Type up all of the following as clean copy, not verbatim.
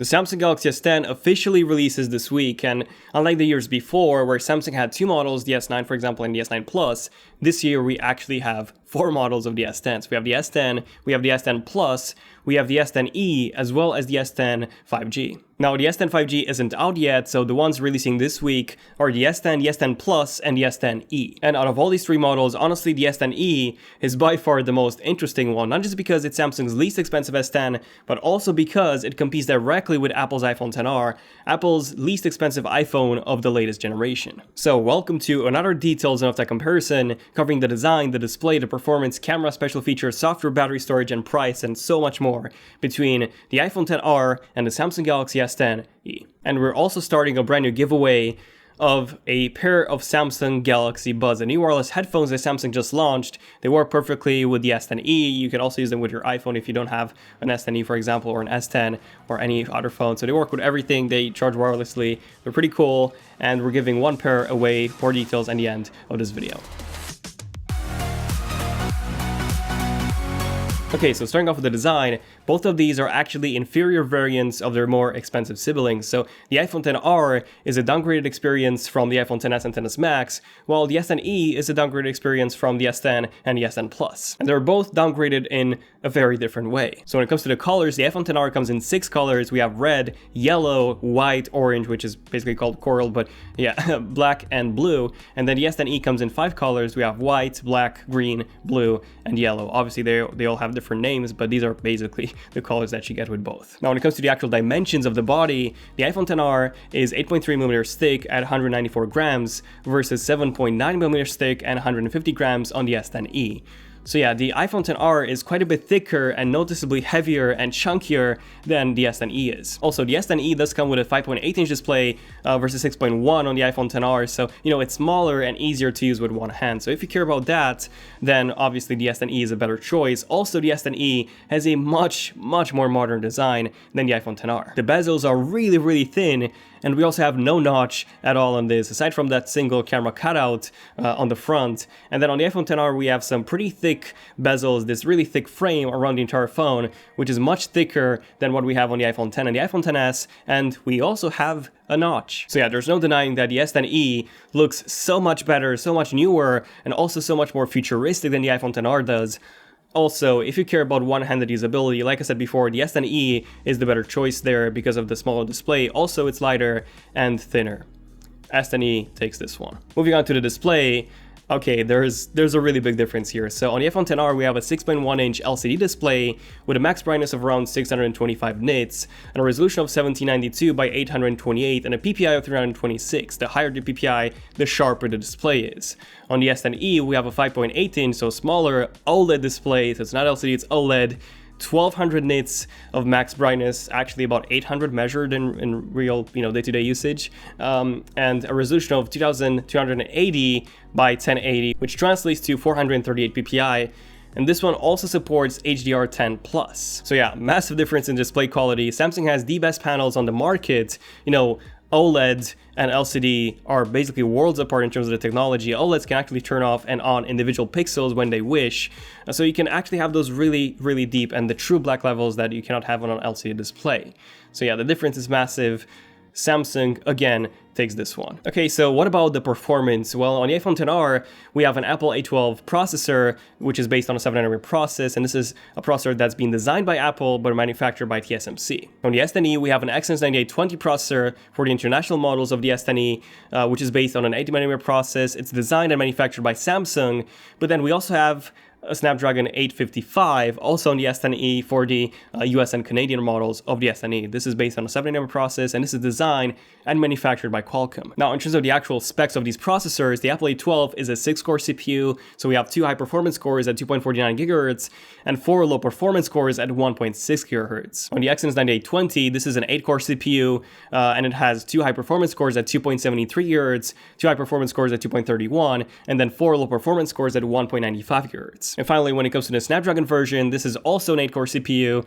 The Samsung Galaxy S10 officially releases this week, and unlike the years before, where Samsung had two models, the S9 for example and the S9 Plus, this year we actually have four models of the S10. So we have the S10, we have the S10 Plus, we have the S10E, as well as the S10 5G. Now the S10 5G isn't out yet, so the ones releasing this week are the S10, the S10 Plus, and the S10E. And out of all these three models, honestly the S10E is by far the most interesting one, not just because it's Samsung's least expensive S10, but also because it competes directly with Apple's iPhone XR, Apple's least expensive iPhone of the latest generation. So welcome to another details and of tech comparison, covering the design, the display, the performance, camera, special features, software, battery storage, and price, and so much more between the iPhone XR and the Samsung Galaxy S10e. And we're also starting a brand new giveaway of a pair of Samsung Galaxy Buds, the new wireless headphones that Samsung just launched. They work perfectly with the S10e. You can also use them with your iPhone if you don't have an S10e, for example, or an S10 or any other phone. So they work with everything. They charge wirelessly. They're pretty cool, and we're giving one pair away. More details at the end of this video. Okay, so starting off with the design, both of these are actually inferior variants of their more expensive siblings. So the iPhone XR is a downgraded experience from the iPhone XS and XS Max, while the S10e is a downgraded experience from the S10 and the S10 Plus. And they're both downgraded in a very different way. So when it comes to the colors, the iPhone XR comes in 6 colors. We have red, yellow, white, orange, which is basically called coral, but yeah, black and blue. And then the S10e comes in 5 colors. We have white, black, green, blue, and yellow. Obviously, they all have different names, but these are basically the colors that you get with both. Now, when it comes to the actual dimensions of the body, the iPhone XR is 8.3mm thick at 194 grams versus 7.9mm thick at 150 grams on the S10e. So yeah, the iPhone XR is quite a bit thicker and noticeably heavier and chunkier than the S10e is. Also, the S10e does come with a 5.8-inch display versus 6.1 on the iPhone XR, so it's smaller and easier to use with one hand. So if you care about that, then obviously the S10e is a better choice. Also, the S10e has a much more modern design than the iPhone XR. The bezels are really thin, and we also have no notch at all on this, aside from that single camera cutout on the front. And then on the iPhone XR, we have some pretty thick bezels, this really thick frame around the entire phone, which is much thicker than what we have on the iPhone X and the iPhone XS, and we also have a notch. So yeah, there's no denying that the S10e looks so much better, so much newer, and also so much more futuristic than the iPhone XR does. Also, if you care about one-handed usability, like I said before, the S10e is the better choice there because of the smaller display. Also, it's lighter and thinner. S10e takes this one. Moving on to the display, okay, there's a really big difference here. So on the iPhone XR, we have a 6.1-inch LCD display with a max brightness of around 625 nits and a resolution of 1792 by 828 and a PPI of 326. The higher the PPI, the sharper the display is. On the S10e, we have a 5.8-inch, so smaller OLED display, so it's not LCD, it's OLED. 1200 nits of max brightness, actually about 800 measured in real day-to-day usage, and a resolution of 2280 by 1080, which translates to 438 ppi. And this one also supports HDR10+. So yeah, massive difference in display quality. Samsung has the best panels on the market. OLED and LCD are basically worlds apart in terms of the technology. OLEDs can actually turn off and on individual pixels when they wish, so you can actually have those really deep and the true black levels that you cannot have on an LCD display. So yeah, the difference is massive. Samsung, again, takes this one. Okay, so what about the performance? Well, on the iPhone XR, we have an Apple A12 processor, which is based on a 7nm process, and this is a processor that's been designed by Apple but manufactured by TSMC. On the S10e, we have an Exynos 9820 processor for the international models of the S10e, which is based on an 80nm process. It's designed and manufactured by Samsung, but then we also have a Snapdragon 855, also on the S10e for the US and Canadian models of the S10e. This is based on a 7nm process, and this is designed and manufactured by Qualcomm. Now, in terms of the actual specs of these processors, the Apple A12 is a 6-core CPU, so we have 2 high-performance cores at 2.49 GHz and 4 low-performance cores at 1.6 GHz. On the Exynos 9820, this is an 8-core CPU, and it has 2 high-performance cores at 2.73 GHz, 2 high-performance cores at 2.31, and then 4 low-performance cores at 1.95 GHz. And finally, when it comes to the Snapdragon version, this is also an 8-core CPU.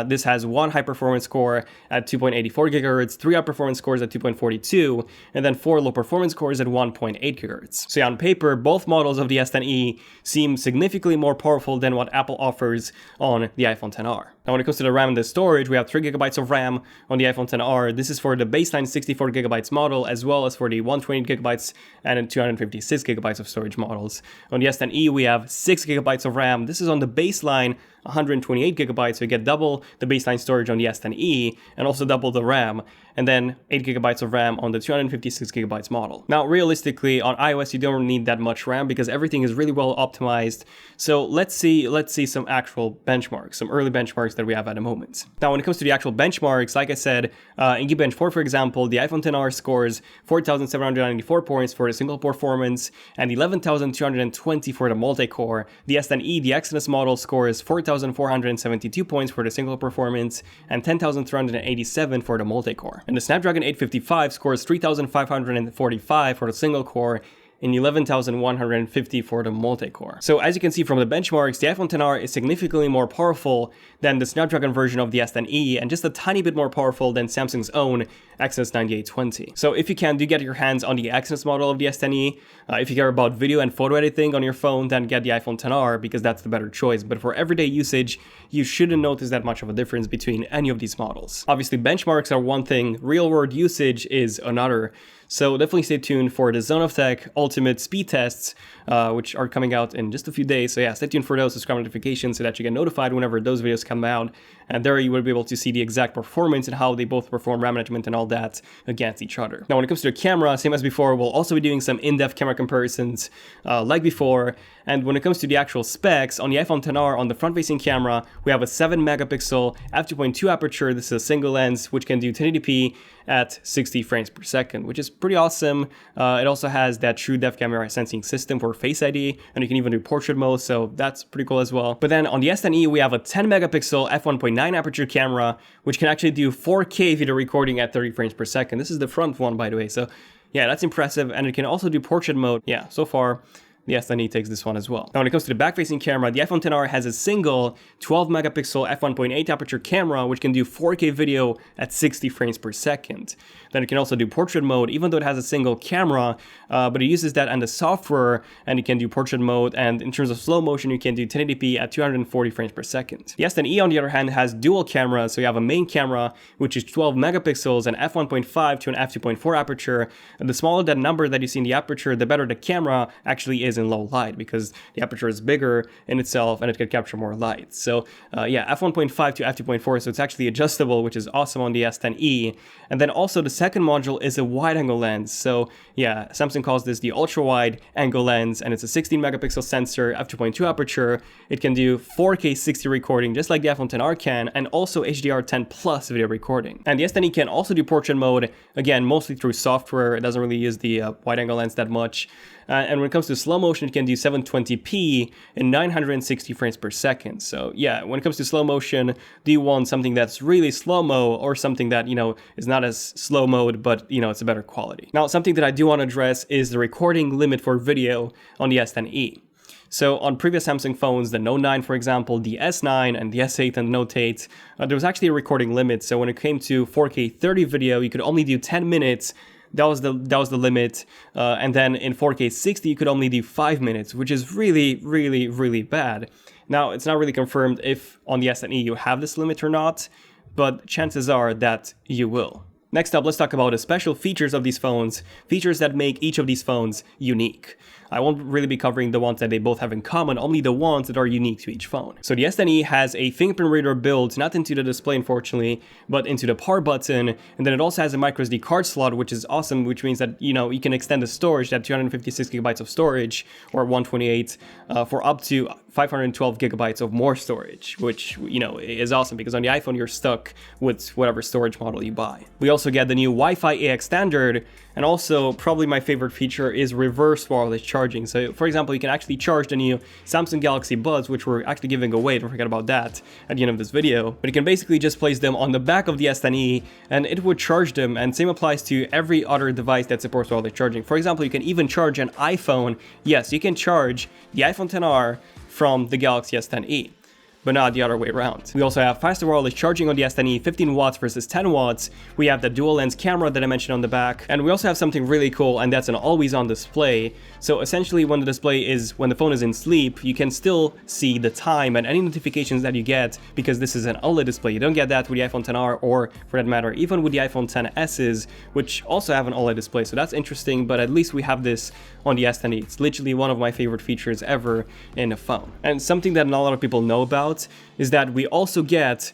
This has 1 high-performance core at 2.84 GHz, 3 high-performance cores at 2.42, and then 4 low-performance cores at 1.8 GHz. So yeah, on paper, both models of the S10e seem significantly more powerful than what Apple offers on the iPhone XR. Now when it comes to the RAM and the storage, we have 3 gigabytes of RAM on the iPhone XR. This is for the baseline 64 gigabytes model, as well as for the 128 gigabytes and 256 gigabytes of storage models. On the S10E, we have 6 gigabytes of RAM. This is on the baseline 128 gigabytes, so you get double the baseline storage on the S10E and also double the RAM, and then 8 gigabytes of RAM on the 256 gigabytes model. Now, realistically, on iOS, you don't need that much RAM because everything is really well optimized. So let's see some actual benchmarks, some early benchmarks that we have at the moment. Now, when it comes to the actual benchmarks, like I said, in Geekbench 4, for example, the iPhone XR scores 4,794 points for the single performance and 11,220 for the multi-core. The S10E, the Exynos model, scores 4,472 points for the single performance and 10,387 for the multi-core. And the Snapdragon 855 scores 3,545 for the single core and 11,150 for the multi-core. So as you can see from the benchmarks, the iPhone XR is significantly more powerful than the Snapdragon version of the S10E and just a tiny bit more powerful than Samsung's own Exynos 9820. So if you can, do get your hands on the Exynos model of the S10E. If you care about video and photo editing on your phone, then get the iPhone XR because that's the better choice. But for everyday usage, you shouldn't notice that much of a difference between any of these models. Obviously, benchmarks are one thing, real-world usage is another. So definitely stay tuned for the Zone of Tech Ultimate Speed Tests, which are coming out in just a few days. So yeah, stay tuned for those, subscribe notifications so that you get notified whenever those videos come out. And there you will be able to see the exact performance and how they both perform, RAM management and all that against each other. Now when it comes to the camera, same as before, we'll also be doing some in-depth camera comparisons like before. And when it comes to the actual specs, on the iPhone XR, on the front-facing camera, we have a 7-megapixel f2.2 aperture. This is a single lens, which can do 1080p at 60 frames per second, which is pretty awesome. It also has that true depth camera sensing system for Face ID, and you can even do portrait mode, so that's pretty cool as well. But then on the S10E, we have a 10-megapixel f1.9 aperture camera, which can actually do 4K video recording at 30 frames per second. This is the front one, by the way, so yeah, that's impressive, and it can also do portrait mode. Yeah, so far, the S10E takes this one as well. Now when it comes to the back-facing camera, the iPhone XR has a single 12-megapixel f1.8 aperture camera, which can do 4K video at 60 frames per second. Then it can also do portrait mode, even though it has a single camera, but it uses that and the software, and it can do portrait mode, and in terms of slow motion, you can do 1080p at 240 frames per second. The S10E, on the other hand, has dual cameras, so you have a main camera, which is 12 megapixels, and f1.5 to an f2.4 aperture. And the smaller that number that you see in the aperture, the better the camera actually is in low light, because the aperture is bigger in itself and it can capture more light. So yeah, f1.5 to f2.4, so it's actually adjustable, which is awesome on the S10E. And then also the second module is a wide-angle lens. So yeah, Samsung calls this the ultra-wide angle lens, and it's a 16 megapixel sensor, f2.2 aperture. It can do 4K 60 recording, just like the iPhone XR can, and also HDR10 plus video recording. And the S10E can also do portrait mode, again, mostly through software. It doesn't really use the wide-angle lens that much. And when it comes to slow motion, it can do 720p and 960 frames per second. So yeah, when it comes to slow motion, do you want something that's really slow-mo or something that, you know, is not as slow mode, but, you know, it's a better quality? Now, something that I do want to address is the recording limit for video on the S10E. So on previous Samsung phones, the Note 9, for example, the S9 and the S8 and the Note 8, there was actually a recording limit. So when it came to 4K 30 video, you could only do 10 minutes. That was the limit, and then in 4K 60 you could only do 5 minutes, which is really, really, really bad. Now it's not really confirmed if on the S10E you have this limit or not, but chances are that you will. Next up, let's talk about the special features of these phones, features that make each of these phones unique. I won't really be covering the ones that they both have in common, only the ones that are unique to each phone. So the S10E has a fingerprint reader built not into the display, unfortunately, but into the power button, and then it also has a microSD card slot, which is awesome, which means that, you know, you can extend the storage, that 256 gigabytes of storage, or 128, for up to 512 gigabytes of more storage, which, you know, is awesome because on the iPhone you're stuck with whatever storage model you buy. We also get the new Wi-Fi AX standard, and also probably my favorite feature is reverse wireless charging. So for example, you can actually charge the new Samsung Galaxy Buds, which we're actually giving away, don't forget about that at the end of this video, but you can basically just place them on the back of the S10E and it would charge them, and same applies to every other device that supports wireless charging. For example, you can even charge an iPhone. Yes, you can charge the iPhone XR from the Galaxy S10E. but not the other way around. We also have faster wireless charging on the S10E, 15 watts versus 10 watts. We have the dual lens camera that I mentioned on the back, and we also have something really cool, and that's an always-on display. So essentially, when the phone is in sleep, you can still see the time and any notifications that you get, because this is an OLED display. You don't get that with the iPhone XR, or for that matter, even with the iPhone XS's, which also have an OLED display. So that's interesting, but at least we have this on the S10E. It's literally one of my favorite features ever in a phone. And something that not a lot of people know about is that we also get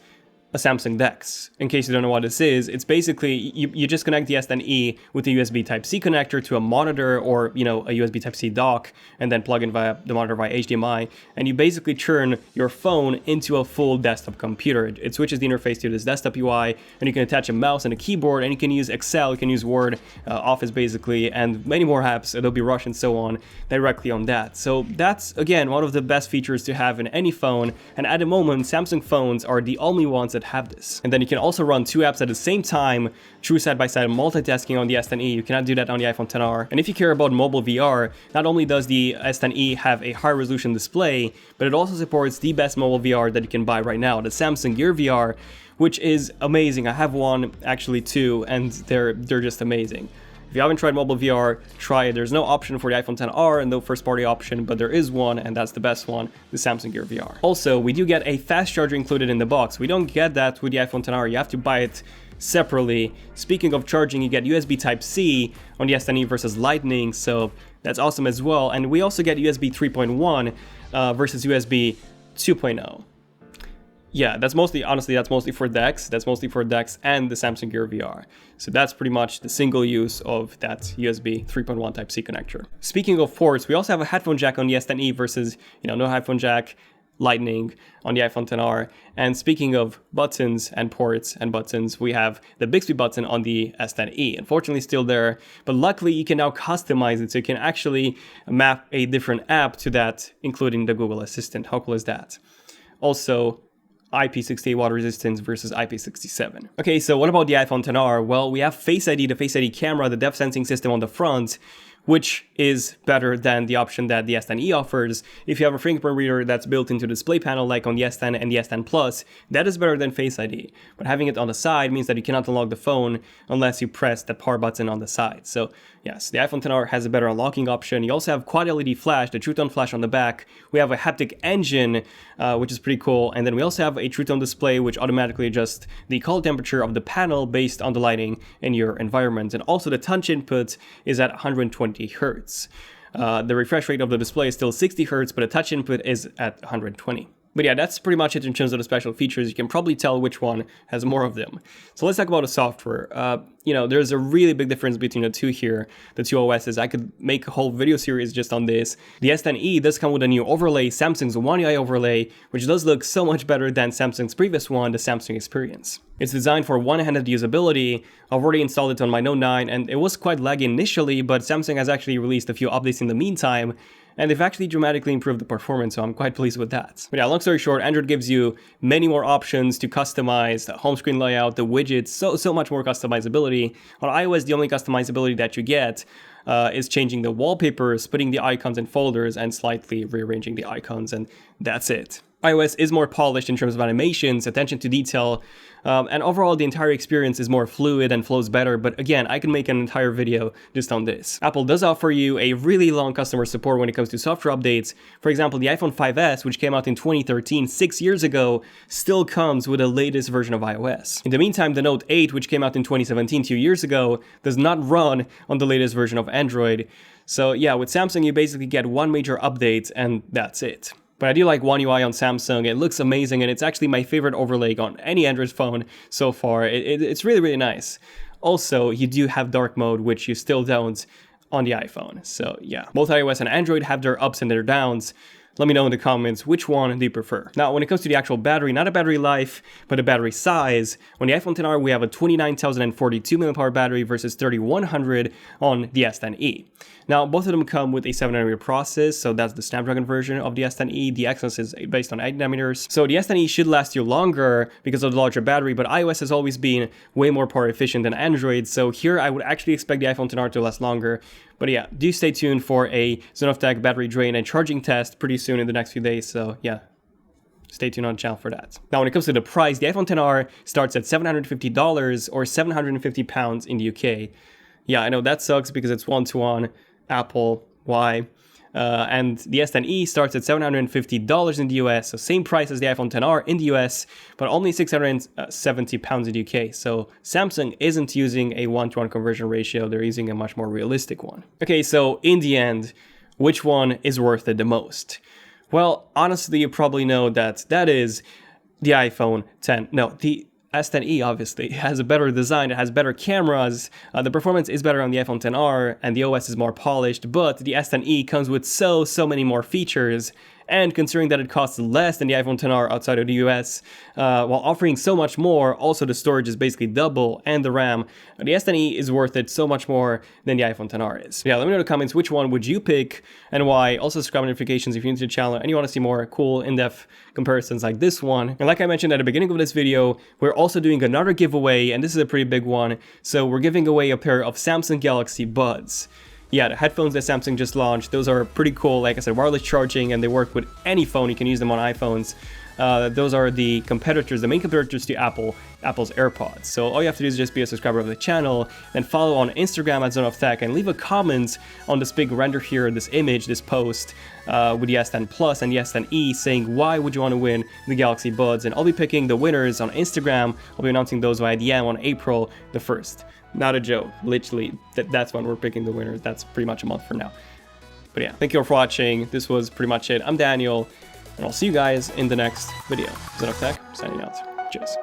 a Samsung DeX. In case you don't know what this is, it's basically you just connect the S10E with a USB Type-C connector to a monitor, or a USB Type-C dock, and then plug in via the monitor via HDMI, and you basically turn your phone into a full desktop computer. It switches the interface to this desktop UI, and you can attach a mouse and a keyboard, and you can use Excel, you can use Word, Office basically, and many more apps, Adobe Rush and so on, directly on that. So that's, again, one of the best features to have in any phone, and at the moment, Samsung phones are the only ones that have this. And then you can also run 2 apps at the same time, true side-by-side multitasking on the S10E. You cannot do that on the iPhone XR. And if you care about mobile VR, not only does the S10E have a high resolution display, but it also supports the best mobile VR that you can buy right now, the Samsung Gear VR, which is amazing. I have one, actually 2, and they're just amazing. If you haven't tried mobile VR, try it. There's no option for the iPhone XR and no first-party option, but there is one, and that's the best one, the Samsung Gear VR. Also, we do get a fast charger included in the box. We don't get that with the iPhone XR. You have to buy it separately. Speaking of charging, you get USB Type-C on the S10E versus Lightning, so that's awesome as well. And we also get USB 3.1 versus USB 2.0. Yeah, that's mostly for DeX. That's mostly for DeX and the Samsung Gear VR. So that's pretty much the single use of that USB 3.1 Type-C connector. Speaking of ports, we also have a headphone jack on the S10E versus, no headphone jack, Lightning on the iPhone XR. And speaking of buttons and ports and buttons, we have the Bixby button on the S10E. Unfortunately, still there, but luckily you can now customize it, so you can actually map a different app to that, including the Google Assistant. How cool is that? Also, IP68 water resistance versus IP67. Okay, so what about the iPhone XR? Well, we have Face ID, the Face ID camera, the depth sensing system on the front, which is better than the option that the S10E offers. If you have a fingerprint reader that's built into the display panel like on the S10 and the S10 Plus, that is better than Face ID. But having it on the side means that you cannot unlock the phone unless you press the power button on the side. So yes, the iPhone XR has a better unlocking option. You also have Quad LED flash, the True Tone flash on the back. We have a haptic engine, which is pretty cool. And then we also have a True Tone display, which automatically adjusts the color temperature of the panel based on the lighting in your environment. And also the touch input is at 120 Hertz. The refresh rate of the display is still 60 Hertz, but the touch input is at 120. But yeah, that's pretty much it in terms of the special features. You can probably tell which one has more of them. So let's talk about the software. There's a really big difference between the two here, the two OSs. I could make a whole video series just on this. The S10E does come with a new overlay, Samsung's One UI overlay, which does look so much better than Samsung's previous one, the Samsung Experience. It's designed for one-handed usability. I've already installed it on my Note 9, and it was quite laggy initially, but Samsung has actually released a few updates in the meantime, and they've actually dramatically improved the performance, so I'm quite pleased with that. But yeah, long story short, Android gives you many more options to customize the home screen layout, the widgets, so much more customizability. On iOS, the only customizability that you get is changing the wallpapers, putting the icons in folders, and slightly rearranging the icons, and that's it. iOS is more polished in terms of animations, attention to detail, and overall the entire experience is more fluid and flows better, but again, I can make an entire video just on this. Apple does offer you a really long customer support when it comes to software updates. For example, the iPhone 5S, which came out in 2013, 6 years ago, still comes with the latest version of iOS. In the meantime, the Note 8, which came out in 2017, 2 years ago, does not run on the latest version of Android. So yeah, with Samsung, you basically get one major update and that's it. But I do like One UI on Samsung. It looks amazing, and it's actually my favorite overlay on any Android phone so far. It's really, really nice. Also, you do have dark mode, which you still don't on the iPhone. So yeah, both iOS and Android have their ups and their downs. Let me know in the comments which one do you prefer. Now, when it comes to the actual battery, not a battery life, but a battery size, on the iPhone XR, we have a 29,042 mAh battery versus 3,100 on the S10E. Now, both of them come with a 7nm process, so that's the Snapdragon version of the S10E. The Exynos is based on 8nm. So the S10E should last you longer because of the larger battery, but iOS has always been way more power efficient than Android, so here I would actually expect the iPhone XR to last longer. But yeah, do stay tuned for a Zone of Tech battery drain and charging test pretty soon in the next few days, so yeah, stay tuned on the channel for that. Now, when it comes to the price, the iPhone XR starts at $750 or £750 in the UK. Yeah, I know that sucks because it's one-to-one Apple. Why? And the S10E starts at $750 in the US, so same price as the iPhone XR in the US, but only £670 in the UK. So Samsung isn't using a 1-to-1 conversion ratio, they're using a much more realistic one. Okay, so in the end, which one is worth it the most? Well, honestly, you probably know that is the iPhone X. No, the S10E obviously has a better design, it has better cameras, the performance is better on the iPhone XR, and the OS is more polished, but the S10E comes with so many more features, and considering that it costs less than the iPhone XR outside of the US, while offering so much more, also the storage is basically double, and the RAM, the S10E is worth it so much more than the iPhone XR is. Yeah, let me know in the comments which one would you pick, and why. Also subscribe to notifications if you're new to the channel and you want to see more cool, in-depth comparisons like this one. And like I mentioned at the beginning of this video, we're also doing another giveaway, and this is a pretty big one. So we're giving away a pair of Samsung Galaxy Buds. Yeah, the headphones that Samsung just launched, those are pretty cool. Like I said, wireless charging, and they work with any phone. You can use them on iPhones. Those are the competitors, the main competitors to Apple's AirPods. So all you have to do is just be a subscriber of the channel, and follow on Instagram at Zone of Tech, and leave a comment on this big render here, this image, this post with the S10 Plus and the S10E, saying why would you want to win the Galaxy Buds. And I'll be picking the winners on Instagram. I'll be announcing those via DM on April the 1st. Not a joke, literally, that's when we're picking the winners. That's pretty much a month from now. But yeah, thank you all for watching. This was pretty much it. I'm Daniel, and I'll see you guys in the next video. Zone of Tech, signing out. Cheers.